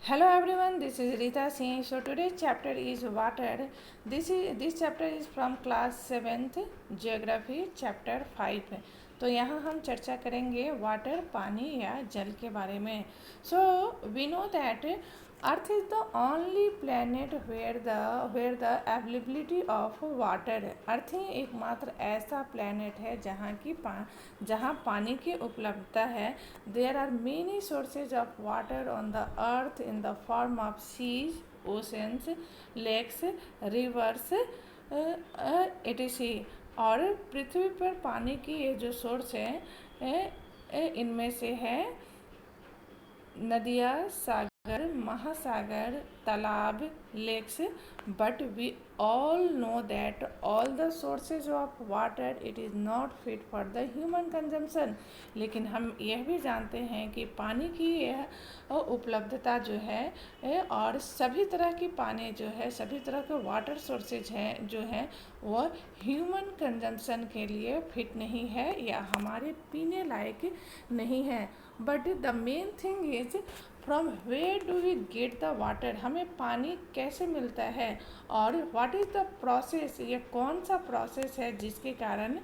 Hello everyone, this is Rita Singh. So today's chapter is water. This chapter is from class 7th Geography chapter 5. तो यहाँ हम चर्चा करेंगे water पानी या जल के बारे में. So we know that Earth is the only planet where the availability of water. अर्थ ही एकमात्र ऐसा प्लेनेट है जहाँ पानी की उपलब्धता है. There are many sources of water on the earth in the form of seas, oceans, lakes, rivers, etc. और पृथ्वी पर पानी की ये जो सोर्स है इनमें से है नदियाँ, सागर, महासागर, तालाब, lakes. But we all know that all the sources of water it is not fit for the human consumption. लेकिन हम यह भी जानते हैं कि पानी की यह उपलब्धता जो है और सभी तरह की पानी जो है, सभी तरह के वाटर सोर्सेज हैं जो हैं वह ह्यूमन कंजम्पशन के लिए फिट नहीं है या हमारे पीने लायक नहीं है. But the main thing is from where do we get the water. हमें पानी कैसे मिलता है और व्हाट इज़ द प्रोसेस, ये कौन सा प्रोसेस है जिसके कारण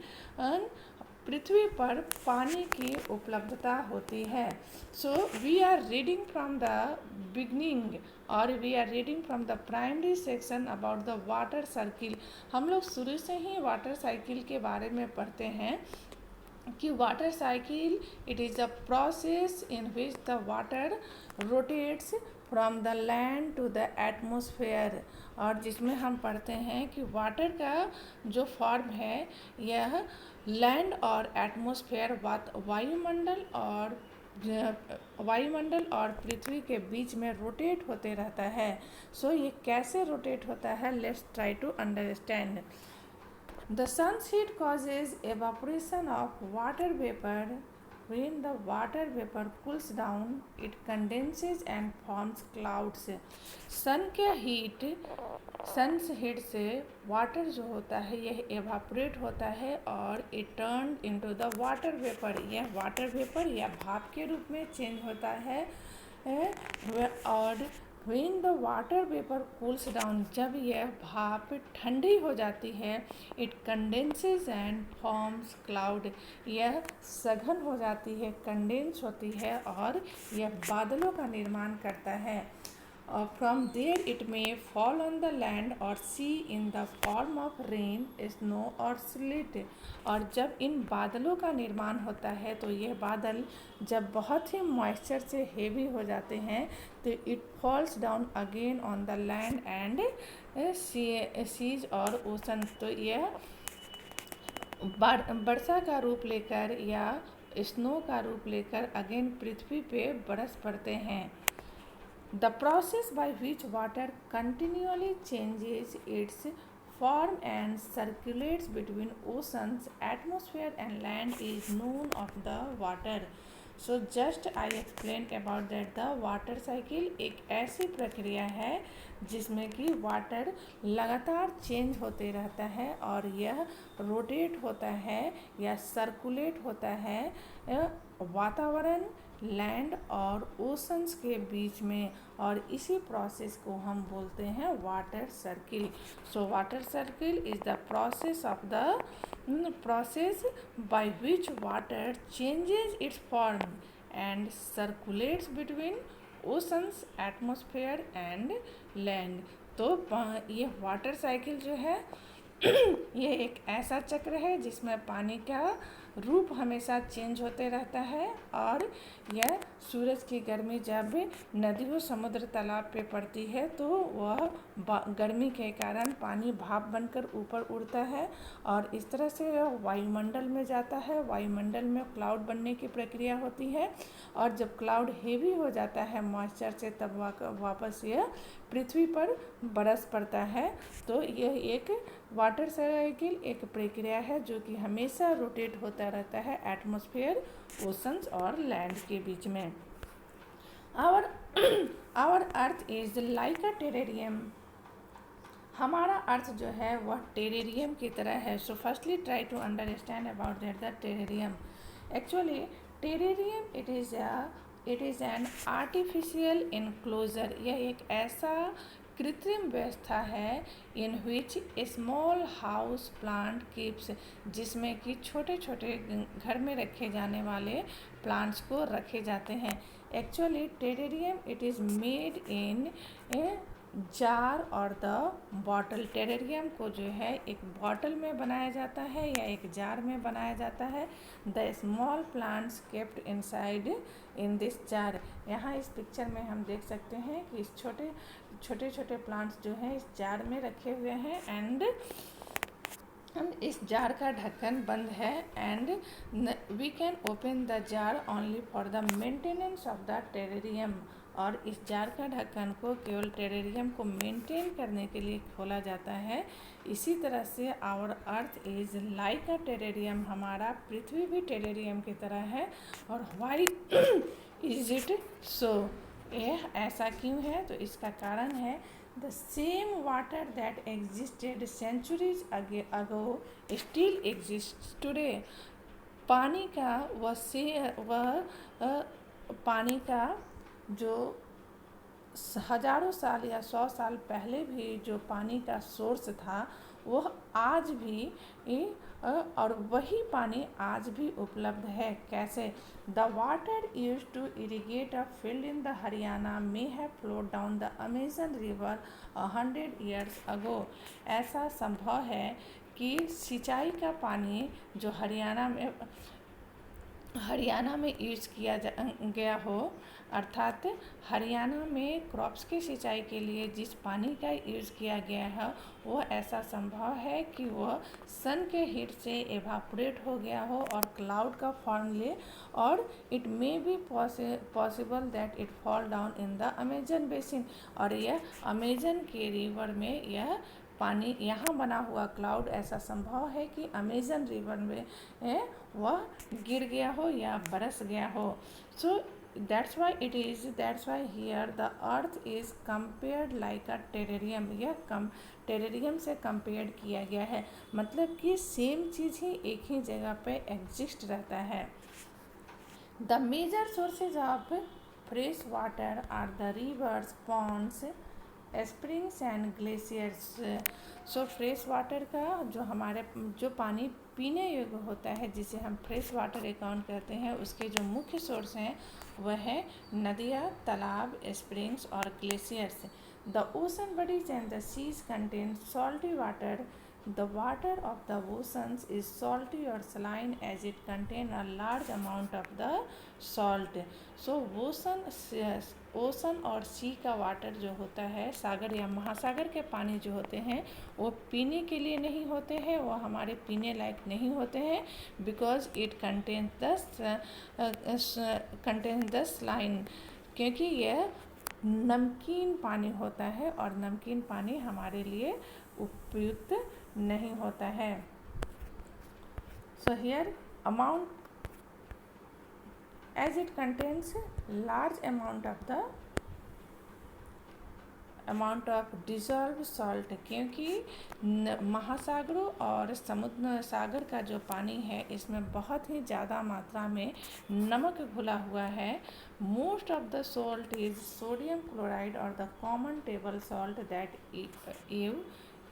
पृथ्वी पर पानी की उपलब्धता होती है. So we are reading from the beginning और we are reading from the primary section about the water circle. हम लोग शुरू से ही वाटर साइकिल के बारे में पढ़ते हैं कि water cycle it is a process in which the water rotates from the land to the atmosphere. और जिसमें हम पढ़ते हैं कि वाटर का जो फॉर्म है यह लैंड और एटमोसफेयर वायुमंडल और पृथ्वी के बीच में रोटेट होते रहता है. सो ये कैसे रोटेट होता है, let's try to understand. The sun's heat causes evaporation of water vapor. When the water vapor cools down, it condenses and forms clouds. Sun heat से वाटर जो होता है यह एवापोरेट होता है और it turn into the water vapour. यह water vapour या भाप के रूप में चेंज होता है. और when the water vapor cools down, जब यह भाप ठंडी हो जाती है, it condenses and forms cloud. यह सघन हो जाती है, कंडेंस होती है और यह बादलों का निर्माण करता है. From there it may fall on the land or sea in the form of rain, snow or sleet. और जब इन बादलों का निर्माण होता है तो ये बादल जब बहुत ही मॉइस्चर से हेवी हो जाते हैं तो it falls down again on the land and seas और ओशन. तो यह वर्षा का रूप लेकर या स्नो का रूप लेकर अगेन पृथ्वी पे बरस पड़ते हैं. The process by which water continually changes its form and circulates between oceans, atmosphere and land is known of the water. So just I explained about that the water cycle एक ऐसी प्रक्रिया है जिसमें कि वाटर लगातार change होते रहता है और यह रोटेट होता है या सर्कुलेट होता है वातावरण, लैंड और ओशंस के बीच में. और इसी प्रोसेस को हम बोलते हैं water circle. So water circle is the process by which water changes it's form and circulates between oceans, atmosphere and land. तो ये वाटर साइकिल जो है ये एक ऐसा चक्र है जिसमें पानी का रूप हमेशा चेंज होते रहता है और यह सूरज की गर्मी जब नदियों, समुद्र, तालाब पे पड़ती है तो वह गर्मी के कारण पानी भाप बनकर ऊपर उड़ता है और इस तरह से यह वायुमंडल में जाता है. वायुमंडल में क्लाउड बनने की प्रक्रिया होती है और जब क्लाउड हेवी हो जाता है मॉइस्चर से तब वापस यह पृथ्वी पर बरस पड़ता है. तो यह एक वाटर साइकिल एक प्रक्रिया है जो कि हमेशा रोटेट होता रहता है एटमॉस्फेयर, ओशंस और लैंड के बीच में. Our earth is like a terrarium. हमारा अर्थ जो है वह टेरेरियम की तरह है. So firstly try to understand about that the terrarium. Actually terrarium it is a it is an artificial enclosure, यह एक ऐसा कृत्रिम व्यवस्था है in which small house plant keeps, जिसमें कि छोटे छोटे घर में रखे जाने वाले प्लांट्स को रखे जाते हैं। Actually terrarium it is made in jar और द बॉटल, टेरेरियम को जो है एक बॉटल में बनाया जाता है या एक जार में बनाया जाता है। The small plants kept inside in this jar, यहाँ इस पिक्चर में हम देख सकते हैं कि इस छोटे छोटे प्लांट्स जो हैं इस जार में रखे हुए हैं एंड इस जार का ढक्कन बंद है and we can open the jar only for the maintenance of the terrarium, और इस जार का ढक्कन को केवल टेरेरियम को मेंटेन करने के लिए खोला जाता है। इसी तरह से our earth is like a terrarium, हमारा पृथ्वी भी टेरेरियम की तरह है। और व्हाई इज इट सो, यह ऐसा क्यों है? तो इसका कारण है the same water that existed centuries ago still exist today, पानी का पानी का जो हजारों साल या 100 साल पहले भी जो पानी का सोर्स था वह आज भी और वही पानी आज भी उपलब्ध है। कैसे? The water use to irrigate a field in the Haryana may have flowed down the Amazon river 100 years ago, ऐसा संभव है कि सिंचाई का पानी जो हरियाणा में यूज़ किया गया हो, अर्थात हरियाणा में क्रॉप्स की सिंचाई के लिए जिस पानी का यूज़ किया गया है वह ऐसा संभव है कि वह सन के हीट से एवापोरेट हो गया हो और क्लाउड का फॉर्म ले, और it may be possible that it fall down in the Amazon basin, और यह अमेजन के रिवर में यह पानी यहाँ बना हुआ क्लाउड ऐसा संभव है कि अमेजन रिवर में वह गिर गया हो या बरस गया हो। सो that's why here the earth is compared like a terrarium, यह टेरेरियम से कंपेयर किया गया है, मतलब कि सेम चीज़ ही एक ही जगह पे एग्जिस्ट रहता है। The major sources of fresh water are the rivers, ponds, springs and glaciers. So fresh water का जो पानी पीने योग्य होता है जिसे हम फ्रेश वाटर अकाउंट कहते हैं, उसके जो मुख्य सोर्स हैं वह है नदियाँ, तालाब, स्प्रिंग्स और ग्लेशियर्स। The ocean bodies and the seas contain salty water, the water of the oceans is salty or saline as it contain a large amount of the salt. So ocean और सी का water जो होता है, सागर या महासागर के पानी जो होते हैं वो पीने के लिए नहीं होते हैं, वो हमारे पीने लायक नहीं होते हैं, because it contain the saline, क्योंकि यह नमकीन पानी होता है और नमकीन पानी हमारे लिए उपयुक्त नहीं होता है। So here amount as it contains large amount of dissolved salt, क्योंकि महासागरों और समुद्र सागर का जो पानी है इसमें बहुत ही ज़्यादा मात्रा में नमक घुला हुआ है। Most of the salt is sodium chloride और the common table salt that you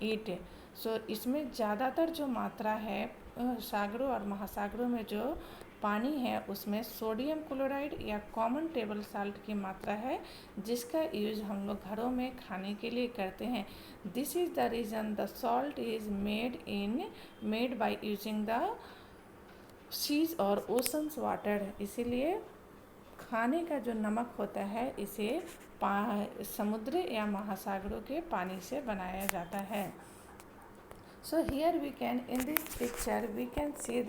eat. So इसमें ज़्यादातर जो मात्रा है सागरों और महासागरों में जो पानी है उसमें सोडियम क्लोराइड या कॉमन टेबल साल्ट की मात्रा है, जिसका यूज़ हम लोग घरों में खाने के लिए करते हैं। This is the reason the salt is made by using the seas और ओशंस वाटर। इसीलिए खाने का जो नमक होता है इसे समुद्र या महासागरों के पानी से बनाया जाता है। So here we can in this picture we can see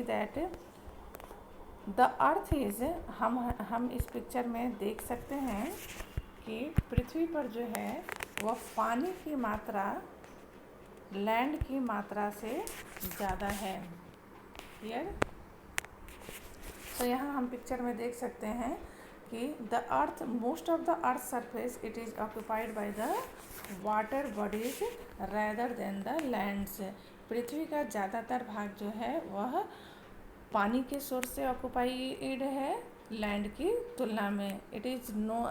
that the earth is, हम इस पिक्चर में देख सकते हैं कि पृथ्वी पर जो है वह पानी की मात्रा लैंड की मात्रा से ज़्यादा है। क्लियर? तो यहाँ हम पिक्चर में देख सकते हैं कि the earth, most of the earth surface it is occupied by the water bodies rather than the lands. पृथ्वी का ज़्यादातर भाग जो है वह पानी के सोर्स से ऑक्युपाइड है लैंड की तुलना में। इट इज़ नो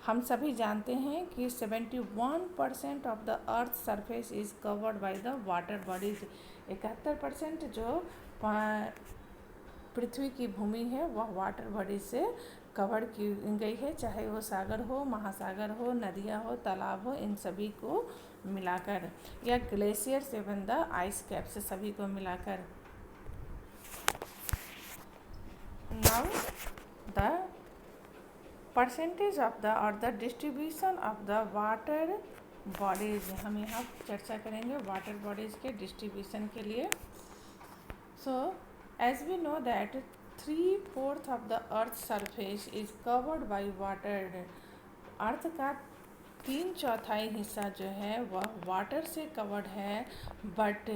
हम सभी जानते हैं कि 71% of the earth surface is covered by the water bodies. 71% जो पृथ्वी की भूमि है वह वाटर बॉडी से कवर की गई है, चाहे वो सागर हो, महासागर हो, नदियाँ हो, तालाब हो, इन सभी को मिलाकर, या ग्लेशियर से बंदा आइस कैप से सभी को मिलाकर। Now the percentage of the और the distribution of the water bodies, हम यहाँ चर्चा करेंगे वाटर बॉडीज के डिस्ट्रीब्यूशन के लिए। So as we know that 3/4 of the earth surface is covered by water. Earth का 3/4 हिस्सा जो है वह वाटर से कवर्ड है, बट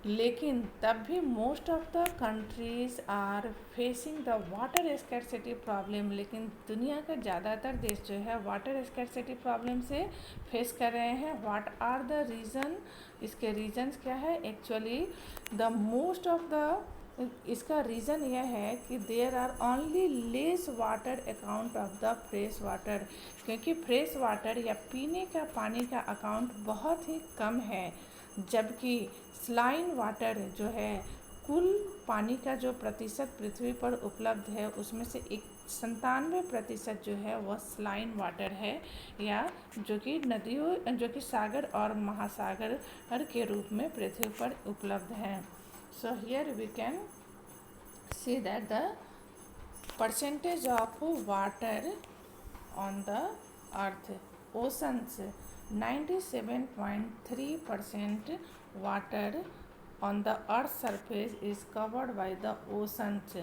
लेकिन तब भी most of the countries are facing the water scarcity problem. लेकिन दुनिया का ज़्यादातर देश जो है वाटर स्कैरसिटी प्रॉब्लम से फेस कर रहे हैं। व्हाट आर द रीज़न, इसके रीजन्स क्या है? Actually the most of the, इसका रीज़न यह है कि there are only less water account of the fresh water, क्योंकि फ्रेश वाटर या पीने का पानी का अकाउंट बहुत ही कम है, जबकि स्लाइन वाटर जो है कुल पानी का जो प्रतिशत पृथ्वी पर उपलब्ध है उसमें से 97% जो है वह स्लाइन वाटर है, या जो कि नदियों, जो कि सागर और महासागर के रूप में पृथ्वी पर उपलब्ध है। So here we can see that the percentage of water on the earth, oceans 97.3% water on the earth surface is covered by the oceans।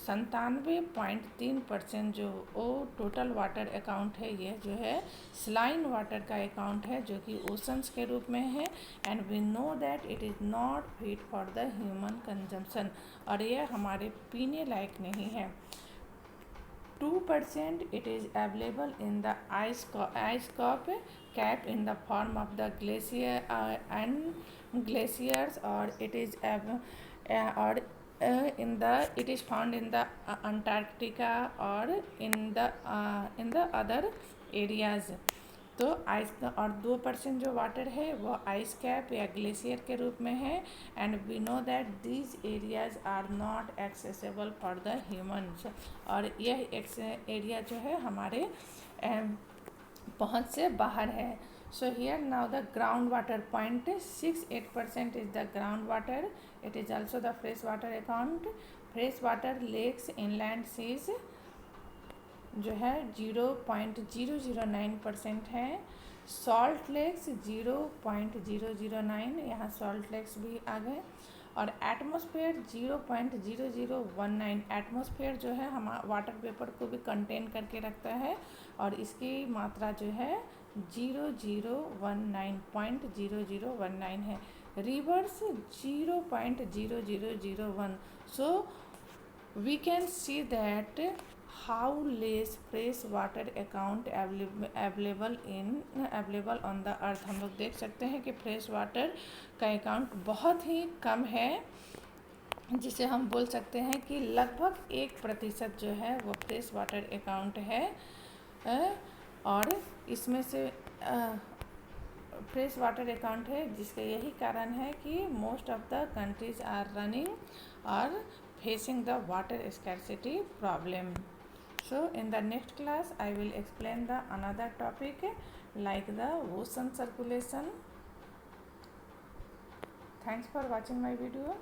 97.3% जो वो टोटल वाटर अकाउंट है, ये जो है स्लाइन वाटर का अकाउंट है जो कि ओशंस के रूप में है। And we know that it is not fit for the human consumption, और ये हमारे पीने लायक नहीं है। 2% it is available in the ice cap in the form of the glacier and glaciers, or it is it is found in the Antarctica or in the other areas। तो ice, और 2% जो वाटर है वो ice cap या glacier के रूप में है। And we know that these areas are not accessible for the humans, और यह एरिया जो है हमारे पहुंच से बाहर है। So here now the ground water 0.68% is the ground water. It is also the fresh water account. Fresh water lakes, inland seas जो है 0.009% है। सॉल्ट लेक्स 0.009, यहाँ सॉल्ट लेक्स भी आ गए। और एटमॉस्फेयर 0.0019। एटमॉस्फेयर जो है हम वाटर वेपर को भी कंटेन करके रखता है, और इसकी मात्रा जो है 0.0019 है। Rivers 0.0001। So we can see that how less fresh water account available on the earth. हम लोग देख सकते हैं कि फ्रेश वाटर का अकाउंट बहुत ही कम है, जिसे हम बोल सकते हैं कि लगभग 1% जो है वो फ्रेश वाटर अकाउंट है। और इसमें से फ्रेश वाटर अकाउंट है, जिसका यही कारण है कि most of the countries are running और facing the water scarcity problem। So in the next class I will explain the another topic like the ocean circulation। Thanks for watching my video।